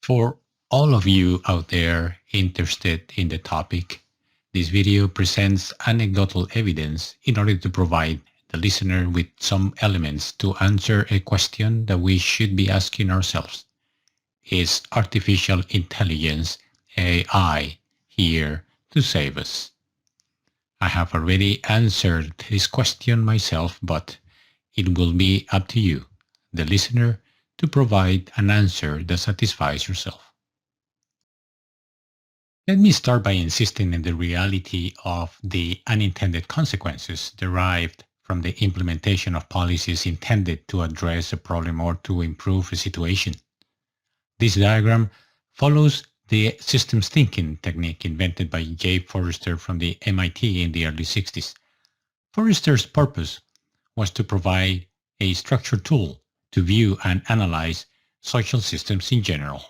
For all of you out there interested in the topic, this video presents anecdotal evidence in order to provide the listener with some elements to answer a question that we should be asking ourselves. Is artificial intelligence, AI, here to save us? I have already answered this question myself, but it will be up to you, the listener, to provide an answer that satisfies yourself. Let me start by insisting on the reality of the unintended consequences derived from the implementation of policies intended to address a problem or to improve a situation. This diagram follows the systems thinking technique invented by J. Forrester from the MIT in the early 60s. Forrester's purpose was to provide a structured tool to view and analyze social systems in general.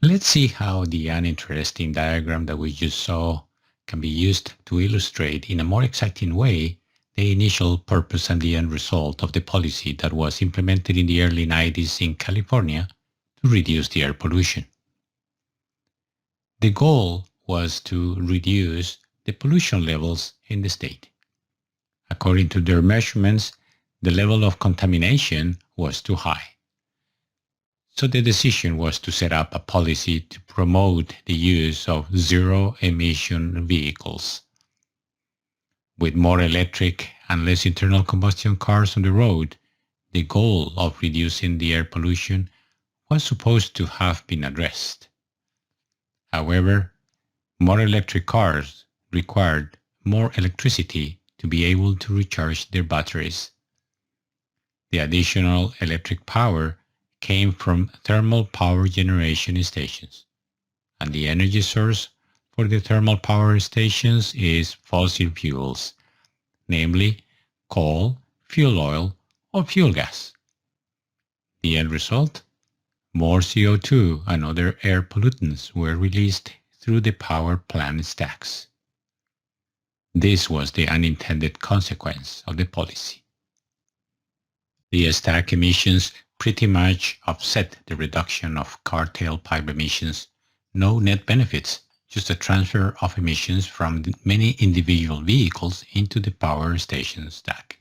Let's see how the uninteresting diagram that we just saw can be used to illustrate in a more exciting way the initial purpose and the end result of the policy that was implemented in the early 90s in California to reduce the air pollution. The goal was to reduce the pollution levels in the state. According to their measurements, the level of contamination was too high. So the decision was to set up a policy to promote the use of zero-emission vehicles. With more electric and less internal combustion cars on the road, the goal of reducing the air pollution was supposed to have been addressed. However, more electric cars required more electricity to be able to recharge their batteries. The additional electric power came from thermal power generation stations, and the energy source for the thermal power stations is fossil fuels, namely coal, fuel oil, or fuel gas. The end result? More CO2 and other air pollutants were released through the power plant stacks. This was the unintended consequence of the policy. The stack emissions pretty much offset the reduction of car tailpipe emissions. No net benefits, just a transfer of emissions from many individual vehicles into the power station stack.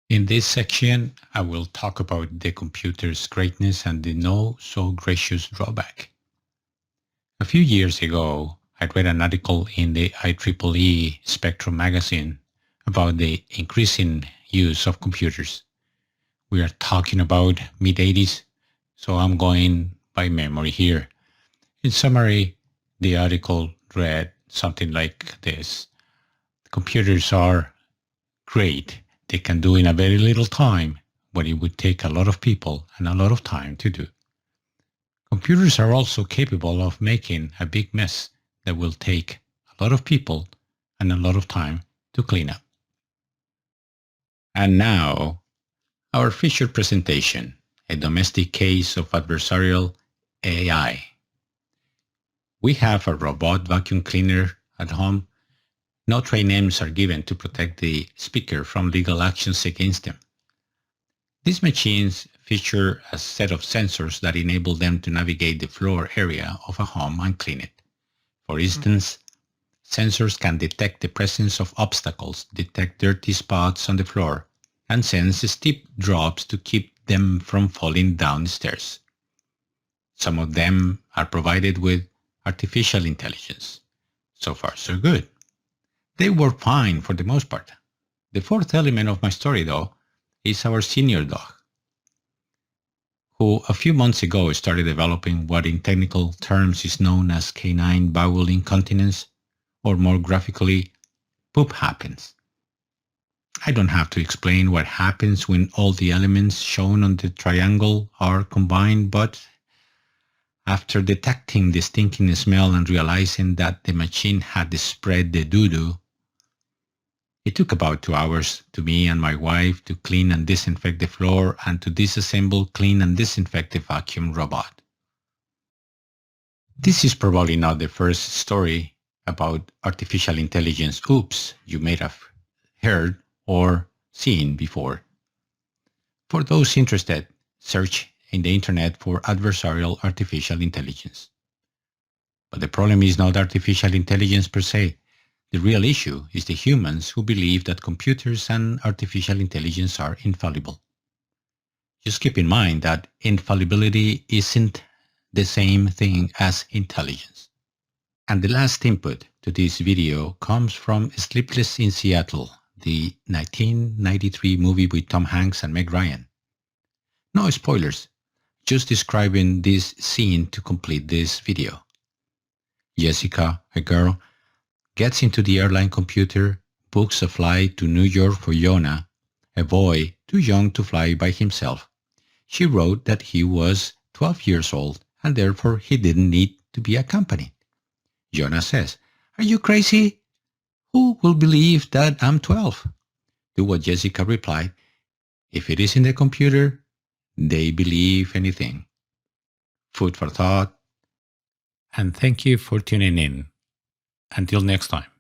In this section, I will talk about the computer's greatness and the no-so-gracious drawback. A few years ago, I read an article in the IEEE Spectrum magazine about the increasing use of computers. We are talking about mid-80s, so I'm going by memory here. In summary, the article read something like this. Computers are great. They can do in a very little time what it would take a lot of people and a lot of time to do. Computers are also capable of making a big mess that will take a lot of people and a lot of time to clean up. And now, our featured presentation, a domestic case of adversarial AI. We have a robot vacuum cleaner at home. No trade names are given to protect the speaker from legal actions against them. These machines feature a set of sensors that enable them to navigate the floor area of a home and clean it. For instance, sensors can detect the presence of obstacles, detect dirty spots on the floor, and sense steep drops to keep them from falling down the stairs. Some of them are provided with artificial intelligence. So far, so good. They work fine for the most part. The fourth element of my story, though, is our senior dog, who a few months ago started developing what in technical terms is known as canine bowel incontinence, or more graphically, poop happens. I don't have to explain what happens when all the elements shown on the triangle are combined, but after detecting the stinking smell and realizing that the machine had spread the doo-doo, it took about 2 hours to me and my wife to clean and disinfect the floor and to disassemble, clean and disinfect the vacuum robot. This is probably not the first story about artificial intelligence oops you may have heard or seen before. For those interested, search in the internet for adversarial artificial intelligence. But the problem is not artificial intelligence per se. The real issue is the humans who believe that computers and artificial intelligence are infallible. Just keep in mind that infallibility isn't the same thing as intelligence. And the last input to this video comes from Sleepless in Seattle, the 1993 movie with Tom Hanks and Meg Ryan. No spoilers, just describing this scene to complete this video. Jessica, a girl, gets into the airline computer, books a flight to New York for Jonah, a boy too young to fly by himself. She wrote that he was 12 years old and therefore he didn't need to be accompanied. Jonah says, "Are you crazy? Who will believe that I'm 12? To what Jessica replied, "If it is in the computer, they believe anything." Food for thought. And thank you for tuning in. Until next time.